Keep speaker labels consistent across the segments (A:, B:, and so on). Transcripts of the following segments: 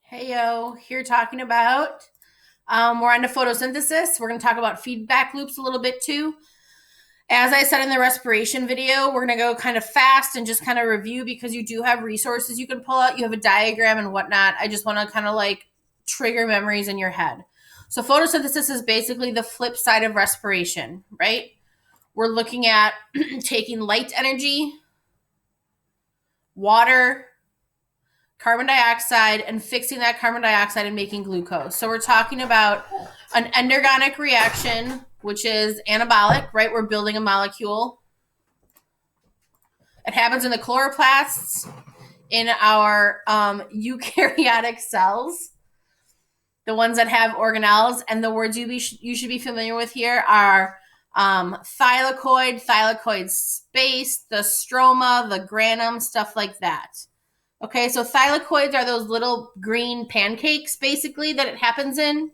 A: Hey yo, here talking about we're on to photosynthesis. We're going to talk about feedback loops a little bit too. As I said in the respiration video, we're going to go kind of fast and just kind of review because you do have resources you can pull out. You have a diagram and whatnot. I just want to kind of like trigger memories in your head. So photosynthesis is basically the flip side of respiration, right? We're looking at taking light energy, water, carbon dioxide, and fixing that carbon dioxide and making glucose. So we're talking about an endergonic reaction, which is anabolic, right? We're building a molecule. It happens in the chloroplasts in our eukaryotic cells, the ones that have organelles. And the words you should be familiar with here are thylakoid, thylakoid space, the stroma, the granum, stuff like that. Okay, so thylakoids are those little green pancakes, basically, that it happens in.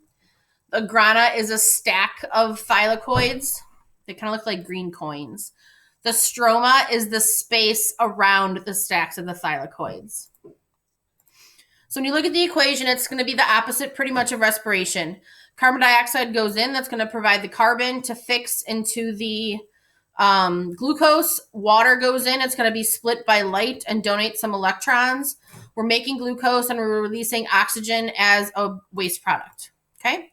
A: The grana is a stack of thylakoids. They kind of look like green coins. The stroma is the space around the stacks of the thylakoids. So when you look at the equation, it's going to be the opposite pretty much of respiration. Carbon dioxide goes in. That's going to provide the carbon to fix into the glucose. Water goes in. It's going to be split by light and donate some electrons. We're making glucose and we're releasing oxygen as a waste product. Okay.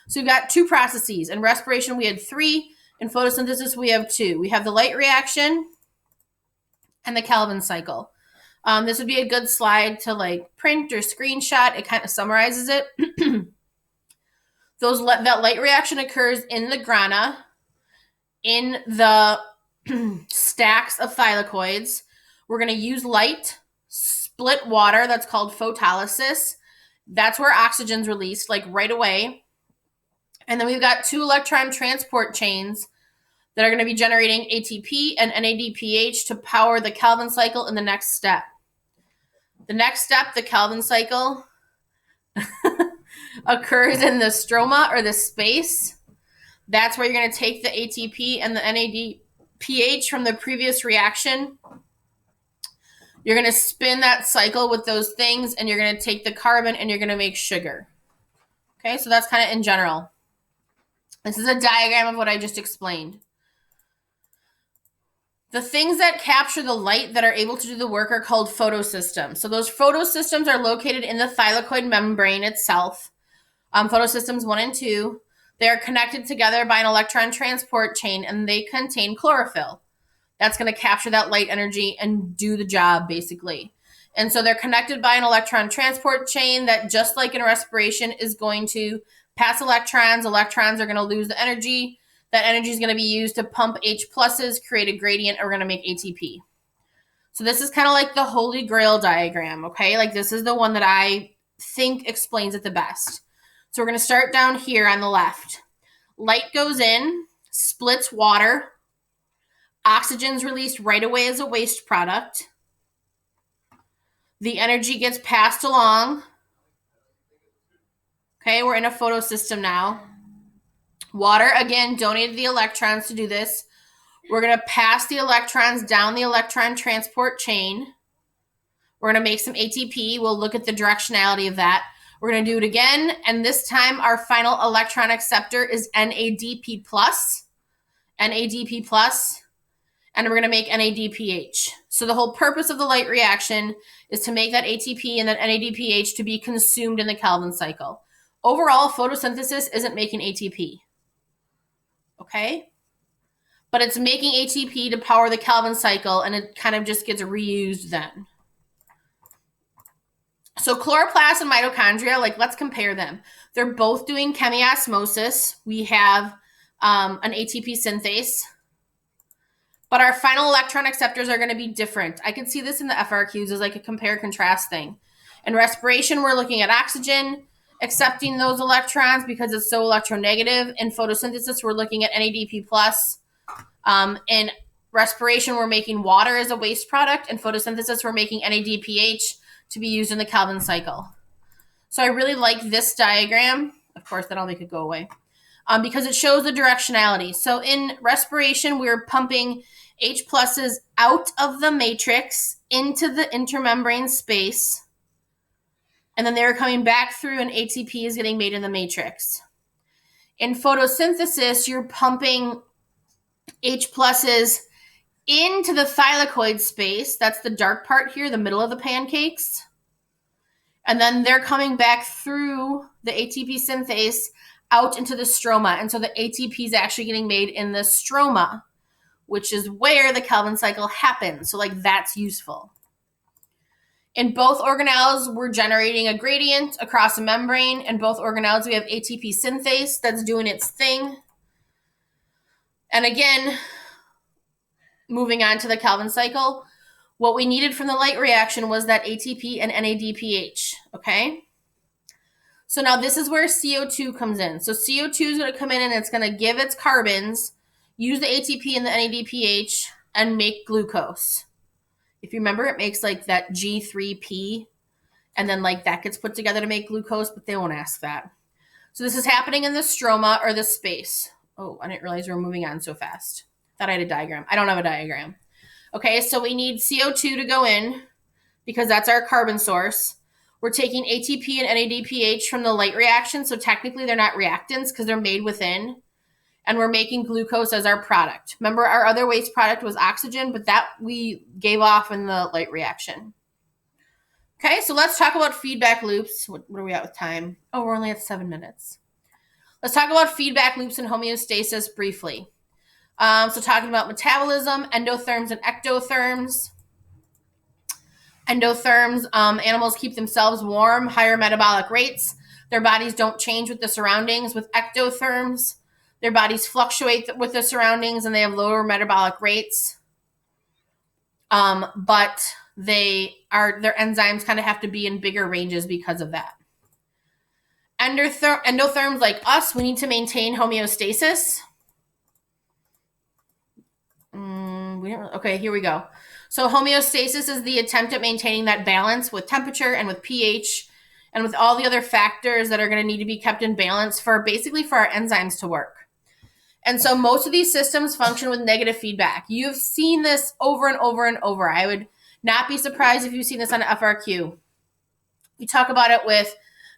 A: So we've got two processes. In respiration, we had three. In photosynthesis, we have two. We have the light reaction and the Calvin cycle. This would be a good slide to like print or screenshot. It kind of summarizes it. That light reaction occurs in the grana, in the stacks of thylakoids. We're going to use light, split water. That's called photolysis. That's where oxygen's released, like right away. And then we've got two electron transport chains that are going to be generating ATP and NADPH to power the Calvin cycle in the next step. The next step, the Calvin cycle, occurs in the stroma or the space. That's where you're going to take the ATP and the NADPH from the previous reaction. You're going to spin that cycle with those things, and you're going to take the carbon and you're going to make sugar. Okay, so that's kind of in general. This is a diagram of what I just explained. The things that capture the light that are able to do the work are called photosystems. So those photosystems are located in the thylakoid membrane itself. Photosystems 1 and 2. They are connected together by an electron transport chain, and they contain chlorophyll. That's going to capture that light energy and do the job, basically. And so they're connected by an electron transport chain that, just like in respiration, is going to pass electrons. Electrons are going to lose the energy. That energy is going to be used to pump H pluses, create a gradient, and we're going to make ATP. So this is kind of like the Holy Grail diagram, okay? Like this is the one that I think explains it the best. So we're going to start down here on the left. Light goes in, splits water. Oxygen's released right away as a waste product. The energy gets passed along. Okay, we're in a photosystem now. Water, again, donated the electrons to do this. We're going to pass the electrons down the electron transport chain. We're going to make some ATP. We'll look at the directionality of that. We're going to do it again, and this time our final electron acceptor is NADP+. NADP+, and we're going to make NADPH. So the whole purpose of the light reaction is to make that ATP and that NADPH to be consumed in the Calvin cycle. Overall, photosynthesis isn't making ATP. Okay? But it's making ATP to power the Calvin cycle, and it kind of just gets reused then. So chloroplasts and mitochondria, like let's compare them. They're both doing chemiosmosis. We have an ATP synthase. But our final electron acceptors are going to be different. I can see this in the FRQs as like a compare-contrast thing. In respiration, we're looking at oxygen accepting those electrons because it's so electronegative. In photosynthesis, we're looking at NADP+. In respiration, we're making water as a waste product. In photosynthesis, we're making NADPH to be used in the Calvin cycle. So I really like this diagram. Of course, then I'll make it go away. Because it shows the directionality. So in respiration, we're pumping H pluses out of the matrix into the intermembrane space. And then they're coming back through and ATP is getting made in the matrix. In photosynthesis, you're pumping H pluses into the thylakoid space. That's the dark part here, the middle of the pancakes. And then they're coming back through the ATP synthase out into the stroma. And so the ATP is actually getting made in the stroma, which is where the Calvin cycle happens. So like that's useful. In both organelles, we're generating a gradient across a membrane. In both organelles, we have ATP synthase that's doing its thing. And again, moving on to the Calvin cycle, what we needed from the light reaction was that ATP and NADPH, okay? So now this is where CO2 comes in. So CO2 is going to come in and it's going to give its carbons, use the ATP and the NADPH, and make glucose. If you remember, it makes like that G3P, and then like that gets put together to make glucose, but they won't ask that. So this is happening in the stroma or the space. Oh, I didn't realize we were moving on so fast. Thought I had a diagram. I don't have a diagram. Okay, so we need CO2 to go in because that's our carbon source. We're taking ATP and NADPH from the light reaction, so technically they're not reactants because they're made within. And we're making glucose as our product. Remember, our other waste product was oxygen, but that we gave off in the light reaction. Okay, so let's talk about feedback loops. What are we at with time? Oh, we're only at 7 minutes. Let's talk about feedback loops and homeostasis briefly. So talking about metabolism, endotherms and ectotherms. Endotherms, animals keep themselves warm, higher metabolic rates. Their bodies don't change with the surroundings. With ectotherms, their bodies fluctuate with the surroundings and they have lower metabolic rates. But their enzymes kind of have to be in bigger ranges because of that. Endotherms like us, we need to maintain homeostasis. Okay, here we go. So homeostasis is the attempt at maintaining that balance with temperature and with pH and with all the other factors that are going to need to be kept in balance for basically for our enzymes to work. And so most of these systems function with negative feedback. You've seen this over and over and over. I would not be surprised if you've seen this on FRQ. We talk about it with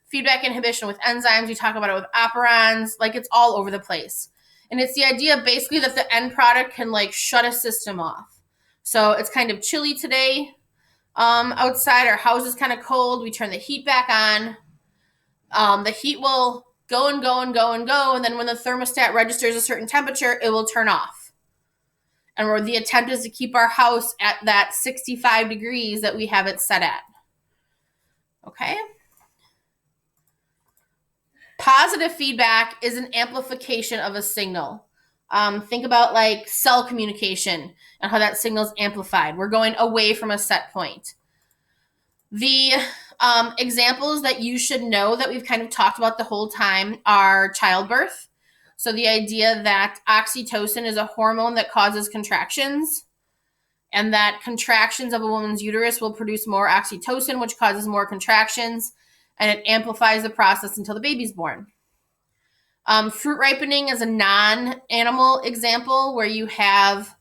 A: feedback inhibition with enzymes. We talk about it with operons. Like it's all over the place. And it's the idea basically that the end product can like shut a system off. So it's kind of chilly today outside. Our house is kind of cold. We turn the heat back on. The heat will go and go and go and go. And then when the thermostat registers a certain temperature, it will turn off. And where the attempt is to keep our house at that 65 degrees that we have it set at. Okay. Positive feedback is an amplification of a signal. Think about like cell communication and how that signal is amplified. We're going away from a set point. The examples that you should know that we've kind of talked about the whole time are childbirth. So the idea that oxytocin is a hormone that causes contractions, and that contractions of a woman's uterus will produce more oxytocin, which causes more contractions, and it amplifies the process until the baby's born. Fruit ripening is a non-animal example where you have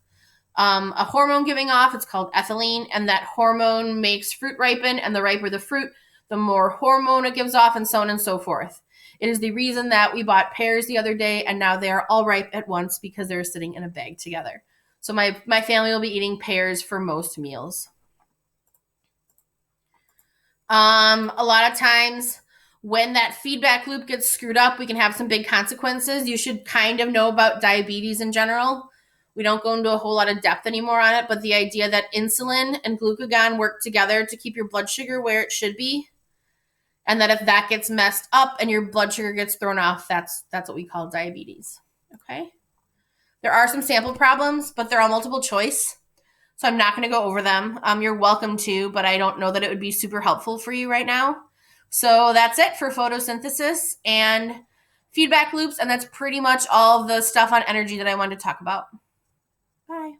A: a hormone giving off. It's called ethylene, and that hormone makes fruit ripen, and the riper the fruit, the more hormone it gives off, and so on and so forth. It is the reason that we bought pears the other day, and now they are all ripe at once because they're sitting in a bag together. So my family will be eating pears for most meals. A lot of times when that feedback loop gets screwed up, we can have some big consequences. You should kind of know about diabetes in general. We don't go into a whole lot of depth anymore on it, but the idea that insulin and glucagon work together to keep your blood sugar where it should be, and that if that gets messed up and your blood sugar gets thrown off, that's what we call diabetes. Okay? There are some sample problems, but they're all multiple choice. So I'm not going to go over them. You're welcome to, but I don't know that it would be super helpful for you right now. So that's it for photosynthesis and feedback loops. And that's pretty much all the stuff on energy that I wanted to talk about. Bye.